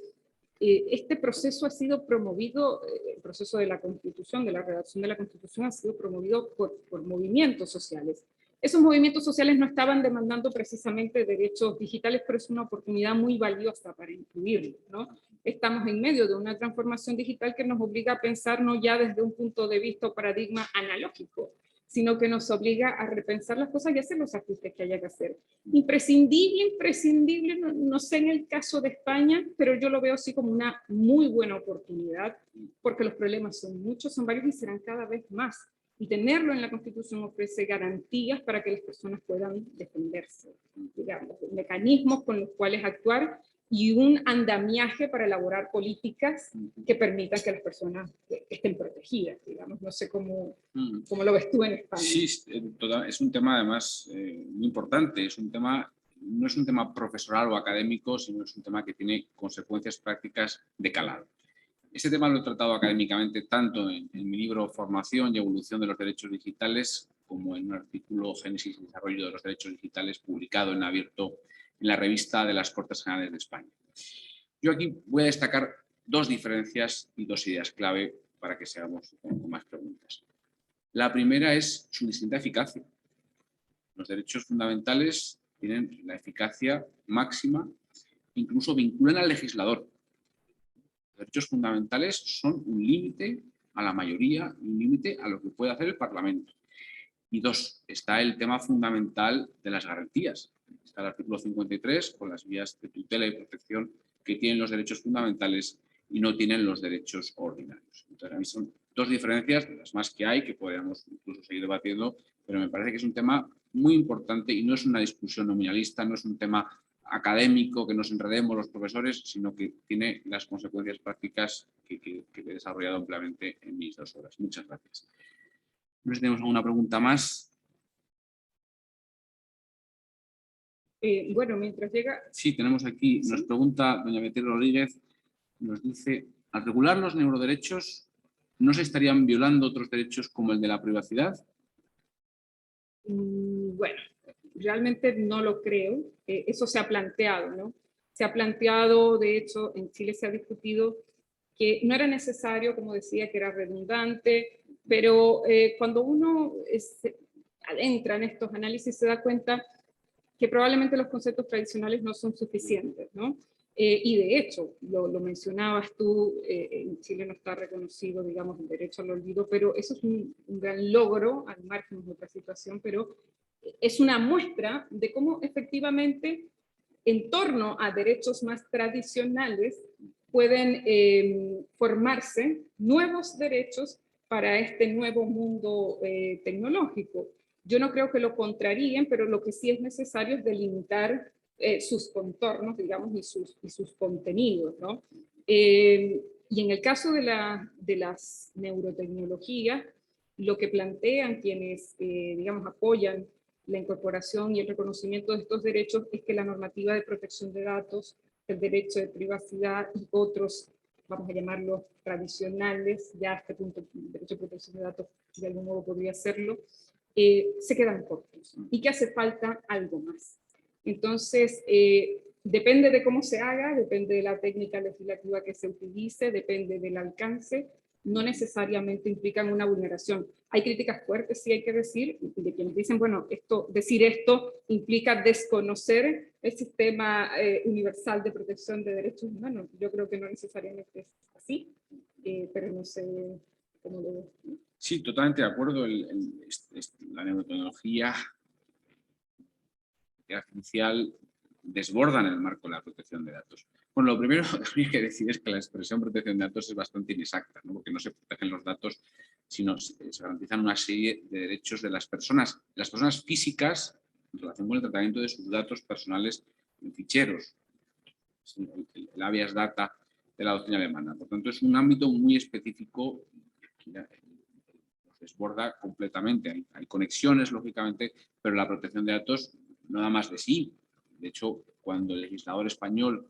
este proceso ha sido promovido, el proceso de la Constitución, de la redacción de la Constitución, ha sido promovido por movimientos sociales. Esos movimientos sociales no estaban demandando precisamente derechos digitales, pero es una oportunidad muy valiosa para incluirlos, ¿no? Estamos en medio de una transformación digital que nos obliga a pensar no ya desde un punto de vista o paradigma analógico, sino que nos obliga a repensar las cosas y hacer los ajustes que haya que hacer. Imprescindible, no sé en el caso de España, pero yo lo veo así como una muy buena oportunidad, porque los problemas son muchos, son varios y serán cada vez más. Y tenerlo en la Constitución ofrece garantías para que las personas puedan defenderse, digamos, mecanismos con los cuales actuar y un andamiaje para elaborar políticas que permitan que las personas estén protegidas, digamos. No sé cómo lo ves tú en España. Sí, es un tema además muy importante, no es un tema profesoral o académico, sino es un tema que tiene consecuencias prácticas de calado. Este tema lo he tratado académicamente tanto en mi libro Formación y Evolución de los Derechos Digitales como en un artículo Génesis y Desarrollo de los Derechos Digitales publicado en abierto en la revista de las Cortes Generales de España. Yo aquí voy a destacar dos diferencias y dos ideas clave para que seamos con más preguntas. La primera es su distinta eficacia. Los derechos fundamentales tienen la eficacia máxima, incluso vinculan al legislador. Los derechos fundamentales son un límite a la mayoría, un límite a lo que puede hacer el Parlamento. Y dos, está el tema fundamental de las garantías. Está el artículo 53 con las vías de tutela y protección que tienen los derechos fundamentales y no tienen los derechos ordinarios. Entonces, a mí son dos diferencias, de las más que hay, que podríamos incluso seguir debatiendo, pero me parece que es un tema muy importante y no es una discusión nominalista, no es un tema académico que nos enredemos los profesores, sino que tiene las consecuencias prácticas que he desarrollado ampliamente en mis 2 horas. Muchas gracias. No sé si tenemos alguna pregunta más. Bueno, mientras llega... Sí, tenemos aquí, ¿Sí? Nos pregunta doña Beatriz Rodríguez, nos dice, al regular los neuroderechos, ¿no se estarían violando otros derechos como el de la privacidad? Bueno, realmente no lo creo. Eso se ha planteado, ¿no? Se ha planteado, de hecho, en Chile se ha discutido que no era necesario, como decía, que era redundante, pero cuando uno adentra en estos análisis se da cuenta que probablemente los conceptos tradicionales no son suficientes, ¿no? Y de hecho, lo mencionabas tú, en Chile no está reconocido, digamos, el derecho al olvido, pero eso es un gran logro, al margen de otra situación, pero es una muestra de cómo efectivamente, en torno a derechos más tradicionales, pueden formarse nuevos derechos para este nuevo mundo tecnológico. Yo no creo que lo contraríen, pero lo que sí es necesario es delimitar sus contornos, digamos, y sus contenidos, ¿no? Y en el caso de las neurotecnologías, lo que plantean quienes, digamos, apoyan la incorporación y el reconocimiento de estos derechos es que la normativa de protección de datos, el derecho de privacidad y otros, vamos a llamarlos tradicionales, ya a este punto el derecho de protección de datos de algún modo podría serlo, se quedan cortos y que hace falta algo más. Entonces, depende de cómo se haga, depende de la técnica legislativa que se utilice, depende del alcance, no necesariamente implican una vulneración. Hay críticas fuertes, sí hay que decir, de quienes dicen, bueno, decir esto implica desconocer el sistema universal de protección de derechos humanos. Yo creo que no necesariamente es así, pero no sé cómo lo ves, ¿no? Sí, totalmente de acuerdo. La neurotecnología artificial desbordan el marco de la protección de datos. Bueno, lo primero que hay que decir es que la expresión protección de datos es bastante inexacta, ¿no? Porque no se protegen los datos, sino se garantizan una serie de derechos de las personas físicas en relación con el tratamiento de sus datos personales en ficheros. El habeas data de la doctrina alemana. Por tanto, es un ámbito muy específico que los desborda completamente. Hay conexiones, lógicamente, pero la protección de datos no da más de sí. De hecho, cuando el legislador español,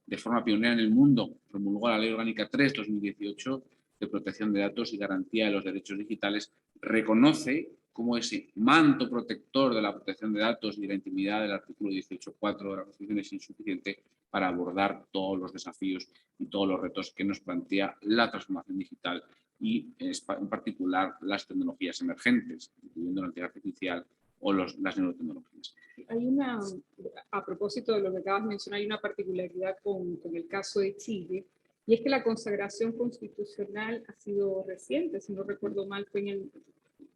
de forma pionera en el mundo, promulgó la Ley Orgánica 3/2018 de protección de datos y garantía de los derechos digitales, reconoce cómo ese manto protector de la protección de datos y de la intimidad del artículo 18.4 de la Constitución es insuficiente para abordar todos los desafíos y todos los retos que nos plantea la transformación digital y en particular las tecnologías emergentes, incluyendo la inteligencia artificial o las neurotecnologías. Hay a propósito de lo que acabas de mencionar, hay una particularidad con el caso de Chile, y es que la consagración constitucional ha sido reciente, si no recuerdo mal, fue en el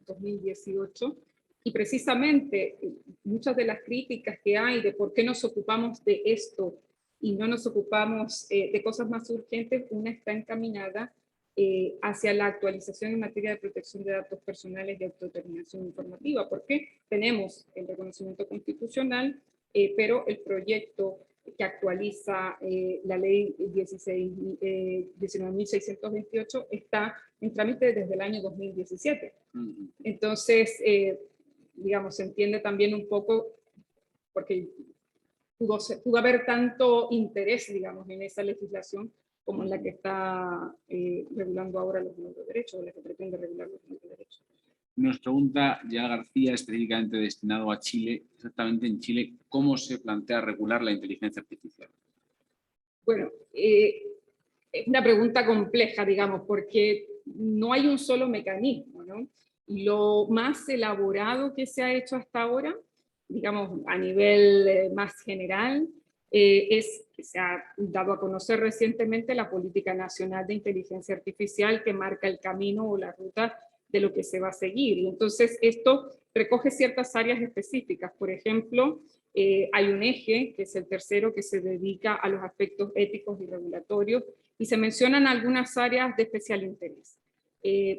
2018, y precisamente muchas de las críticas que hay de por qué nos ocupamos de esto y no nos ocupamos de cosas más urgentes, una está encaminada hacia la actualización en materia de protección de datos personales de autodeterminación informativa, porque tenemos el reconocimiento constitucional, pero el proyecto que actualiza la ley 19.628 está en trámite desde el año 2017. Entonces, digamos, se entiende también un poco, porque pudo haber tanto interés, digamos, en esa legislación como en la que está regulando ahora los derechos, o la que pretende regular los derechos. Nos pregunta Yael García, específicamente destinado a Chile, exactamente en Chile, ¿cómo se plantea regular la inteligencia artificial? Bueno, es una pregunta compleja, digamos, porque no hay un solo mecanismo, ¿no? Y lo más elaborado que se ha hecho hasta ahora, digamos, a nivel más general, es que se ha dado a conocer recientemente la Política Nacional de Inteligencia Artificial que marca el camino o la ruta de lo que se va a seguir. Y entonces esto recoge ciertas áreas específicas. Por ejemplo, hay un eje, que es el tercero, que se dedica a los aspectos éticos y regulatorios, y se mencionan algunas áreas de especial interés.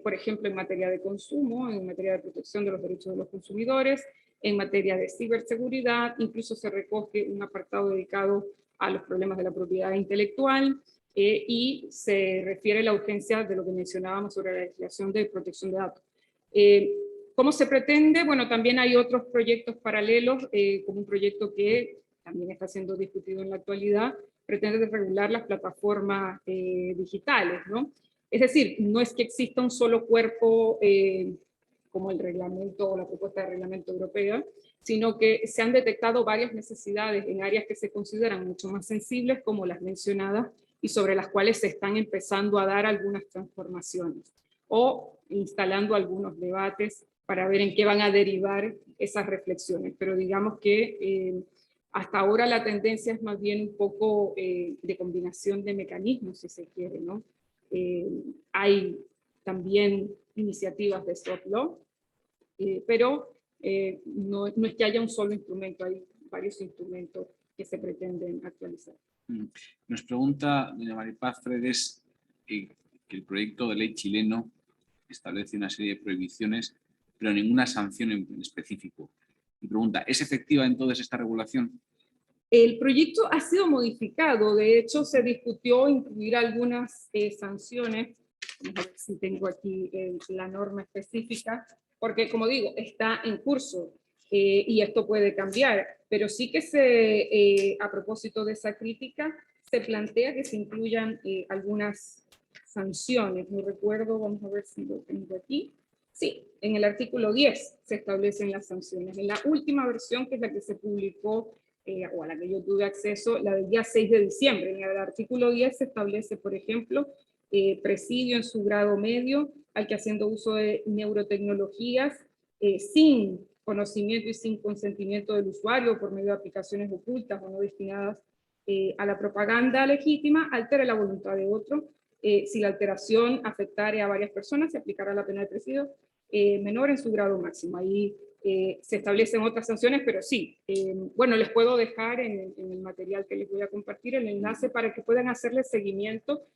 Por ejemplo, en materia de consumo, en materia de protección de los derechos de los consumidores, en materia de ciberseguridad, incluso se recoge un apartado dedicado a los problemas de la propiedad intelectual, y se refiere a la urgencia de lo que mencionábamos sobre la legislación de protección de datos. ¿Cómo se pretende? Bueno, también hay otros proyectos paralelos, como un proyecto que también está siendo discutido en la actualidad, pretende regular las plataformas digitales, ¿no? Es decir, no es que exista un solo cuerpo como el reglamento o la propuesta de reglamento europea, sino que se han detectado varias necesidades en áreas que se consideran mucho más sensibles, como las mencionadas, y sobre las cuales se están empezando a dar algunas transformaciones, o instalando algunos debates para ver en qué van a derivar esas reflexiones. Pero digamos que hasta ahora la tendencia es más bien un poco de combinación de mecanismos, si se quiere, ¿no? Hay también iniciativas de soft law, pero no es que haya un solo instrumento, hay varios instrumentos que se pretenden actualizar. Nos pregunta doña Maripaz Fredes que el proyecto de ley chileno establece una serie de prohibiciones, pero ninguna sanción en específico. Y pregunta, ¿es efectiva entonces esta regulación? El proyecto ha sido modificado, de hecho se discutió incluir algunas sanciones, vamos a ver si tengo aquí la norma específica, porque como digo, está en curso y esto puede cambiar, pero sí que a propósito de esa crítica, se plantea que se incluyan algunas sanciones, no recuerdo, vamos a ver si lo tengo aquí. Sí, en el artículo 10 se establecen las sanciones. En la última versión, que es la que se publicó, o a la que yo tuve acceso, la del día 6 de diciembre. En el artículo 10 se establece, por ejemplo, presidio en su grado medio, al que haciendo uso de neurotecnologías, sin conocimiento y sin consentimiento del usuario, por medio de aplicaciones ocultas o no destinadas a la propaganda legítima, altere la voluntad de otro. Si la alteración afectare a varias personas, se aplicará la pena de presidio menor en su grado máximo. Ahí se establecen otras sanciones, pero sí, bueno, les puedo dejar en el material que les voy a compartir el enlace para que puedan hacerle seguimiento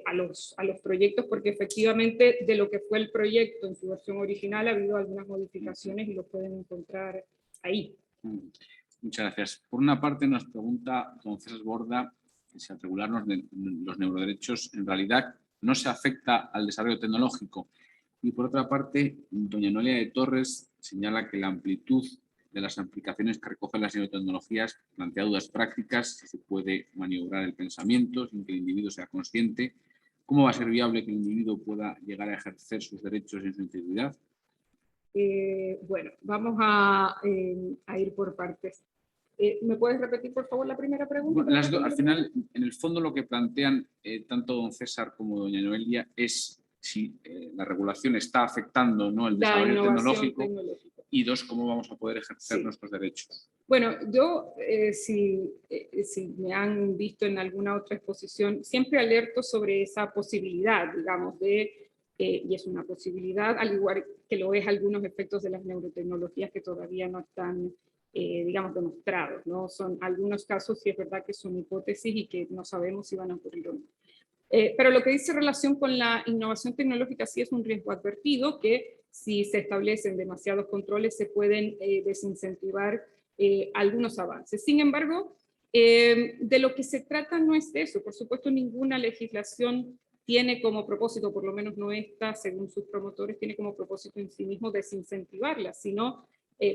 a los proyectos, porque efectivamente de lo que fue el proyecto en su versión original ha habido algunas modificaciones y lo pueden encontrar ahí. Muchas gracias. Por una parte nos pregunta don César Borda si al regularnos los neuroderechos en realidad no se afecta al desarrollo tecnológico. Y por otra parte, doña Noelia de Torres señala que la amplitud de las aplicaciones que recogen las neurotecnologías plantea dudas prácticas, si se puede maniobrar el pensamiento sin que el individuo sea consciente. ¿Cómo va a ser viable que el individuo pueda llegar a ejercer sus derechos en su integridad? Bueno, vamos a ir por partes. ¿Me puedes repetir, por favor, la primera pregunta? Bueno, al final, en el fondo, lo que plantean tanto don César como doña Noelia es si la regulación está afectando, ¿no?, el desarrollo tecnológico, y dos, cómo vamos a poder ejercer nuestros derechos. Bueno, yo, si me han visto en alguna otra exposición, siempre alerto sobre esa posibilidad, digamos, y es una posibilidad, al igual que lo es algunos efectos de las neurotecnologías que todavía no están, digamos, demostrados, ¿no? Son algunos casos, sí es verdad que son hipótesis y que no sabemos si van a ocurrir o no. Pero lo que dice relación con la innovación tecnológica sí es un riesgo advertido, que si se establecen demasiados controles se pueden desincentivar algunos avances. Sin embargo, de lo que se trata no es de eso. Por supuesto, ninguna legislación tiene como propósito, por lo menos no esta, según sus promotores, tiene como propósito en sí mismo desincentivarla, sino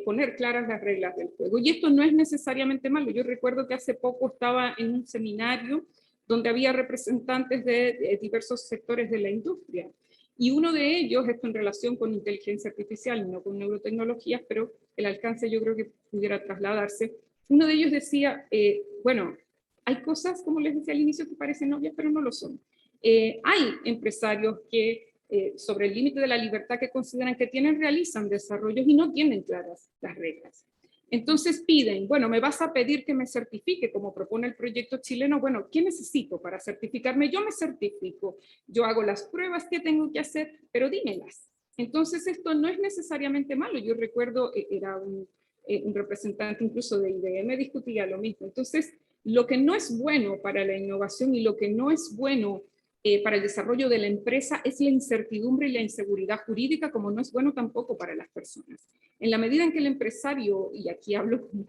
poner claras las reglas del juego. Y esto no es necesariamente malo. Yo recuerdo que hace poco estaba en un seminario donde había representantes de diversos sectores de la industria. Y uno de ellos, esto en relación con inteligencia artificial, no con neurotecnologías, pero el alcance yo creo que pudiera trasladarse. Uno de ellos decía, bueno, hay cosas, como les decía al inicio, que parecen obvias, pero no lo son. Hay empresarios que sobre el límite de la libertad que consideran que tienen, realizan desarrollos y no tienen claras las reglas. Entonces piden, bueno, me vas a pedir que me certifique, como propone el proyecto chileno. Bueno, ¿qué necesito para certificarme? Yo me certifico, yo hago las pruebas que tengo que hacer, pero dímelas. Entonces esto no es necesariamente malo. Yo recuerdo, era un representante incluso de IBM, discutía lo mismo. Entonces, lo que no es bueno para la innovación y lo que no es bueno para el desarrollo de la empresa es la incertidumbre y la inseguridad jurídica, como no es bueno tampoco para las personas. En la medida en que el empresario, y aquí hablo como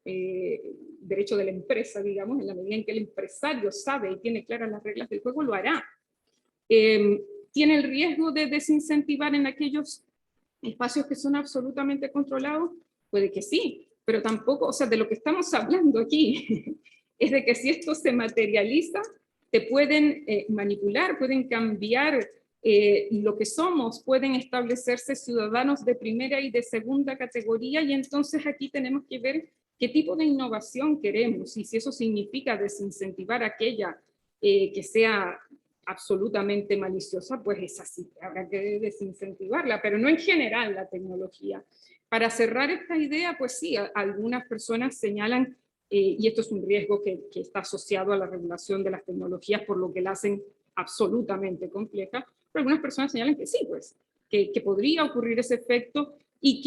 derecho de la empresa, digamos, en la medida en que el empresario sabe y tiene claras las reglas del juego, lo hará. ¿Tiene el riesgo de desincentivar en aquellos espacios que son absolutamente controlados? Puede que sí, pero tampoco, o sea, de lo que estamos hablando aquí es de que si esto se materializa, te pueden manipular, pueden cambiar lo que somos, pueden establecerse ciudadanos de primera y de segunda categoría, y entonces aquí tenemos que ver qué tipo de innovación queremos, y si eso significa desincentivar aquella que sea absolutamente maliciosa, pues es así, habrá que desincentivarla, pero no en general la tecnología. Para cerrar esta idea, pues sí, algunas personas señalan, y esto es un riesgo que está asociado a la regulación de las tecnologías, por lo que la hacen absolutamente compleja, pero algunas personas señalan que sí, pues, que podría ocurrir ese efecto y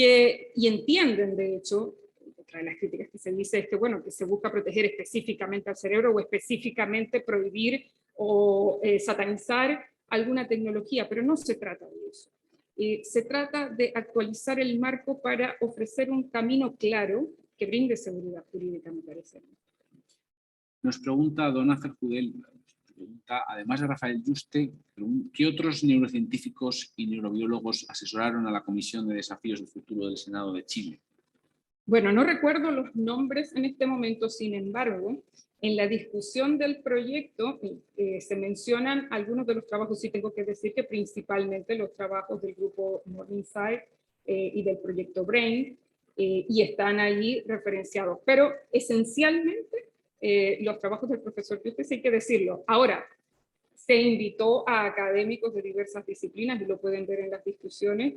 entienden, de hecho, otra de las críticas que se dice es que, bueno, que se busca proteger específicamente al cerebro o específicamente prohibir o satanizar alguna tecnología, pero no se trata de eso. Se trata de actualizar el marco para ofrecer un camino claro que brinde seguridad jurídica, me parece. Nos pregunta don Ángel Judel, además de Rafael Yuste, ¿qué otros neurocientíficos y neurobiólogos asesoraron a la Comisión de Desafíos del Futuro del Senado de Chile? Bueno, no recuerdo los nombres en este momento, sin embargo, en la discusión del proyecto se mencionan algunos de los trabajos, y tengo que decir que principalmente los trabajos del grupo Morningside y del proyecto BRAIN, y están ahí referenciados, pero esencialmente los trabajos del profesor Yuste, hay que decirlo. Ahora, se invitó a académicos de diversas disciplinas, y lo pueden ver en las discusiones,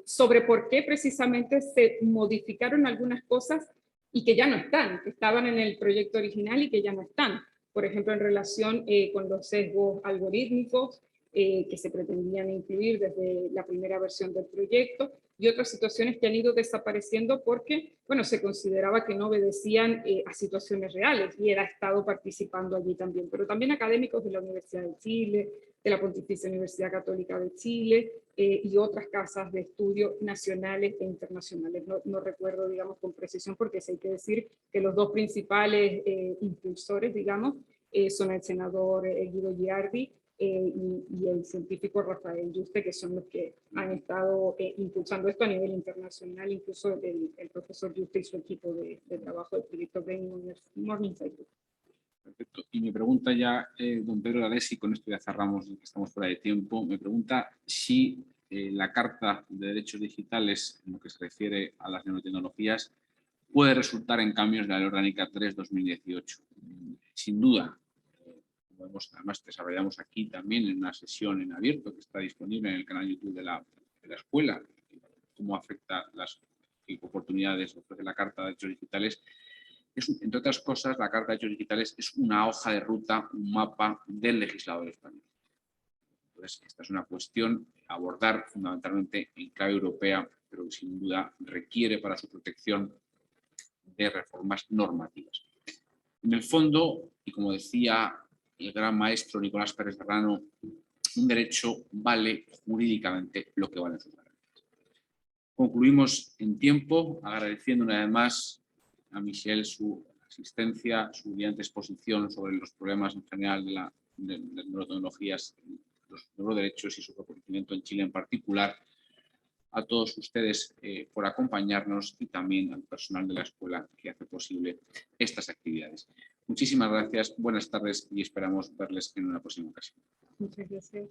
sobre por qué precisamente se modificaron algunas cosas y que ya no están, que estaban en el proyecto original y que ya no están. Por ejemplo, en relación con los sesgos algorítmicos que se pretendían incluir desde la primera versión del proyecto, y otras situaciones que han ido desapareciendo porque, bueno, se consideraba que no obedecían a situaciones reales, y él ha estado participando allí también. Pero también académicos de la Universidad de Chile, de la Pontificia Universidad Católica de Chile, y otras casas de estudio nacionales e internacionales. No recuerdo, digamos, con precisión, porque sí hay que decir que los dos principales impulsores, digamos, son el senador Guido Giardi y el científico Rafael Yuste, que son los que han estado impulsando esto a nivel internacional. Incluso el profesor Yuste y su equipo de trabajo del proyecto Brain Morningside. Perfecto. Y me pregunta ya don Pedro D'Alessi, con esto ya cerramos, estamos fuera de tiempo, me pregunta si la Carta de Derechos Digitales, en lo que se refiere a las nanotecnologías, puede resultar en cambios de la Ley Orgánica 3/2018. Sin duda, además desarrollamos aquí también en una sesión en abierto que está disponible en el canal YouTube de la escuela, cómo afecta las oportunidades que ofrece la Carta de Derechos Digitales. Entre otras cosas, la Carta de Derechos Digitales es una hoja de ruta, un mapa del legislador español. Entonces, esta es una cuestión a abordar fundamentalmente en clave europea, pero que sin duda requiere para su protección de reformas normativas. En el fondo, y como decía el gran maestro Nicolás Pérez Serrano, un derecho vale jurídicamente lo que valen sus garantías. Concluimos en tiempo, agradeciendo una vez más a Michelle su asistencia, su brillante exposición sobre los problemas en general de neurotecnologías, los neuroderechos y su reconocimiento en Chile en particular. A todos ustedes por acompañarnos, y también al personal de la escuela que hace posible estas actividades. Muchísimas gracias, buenas tardes, y esperamos verles en una próxima ocasión. Muchas gracias.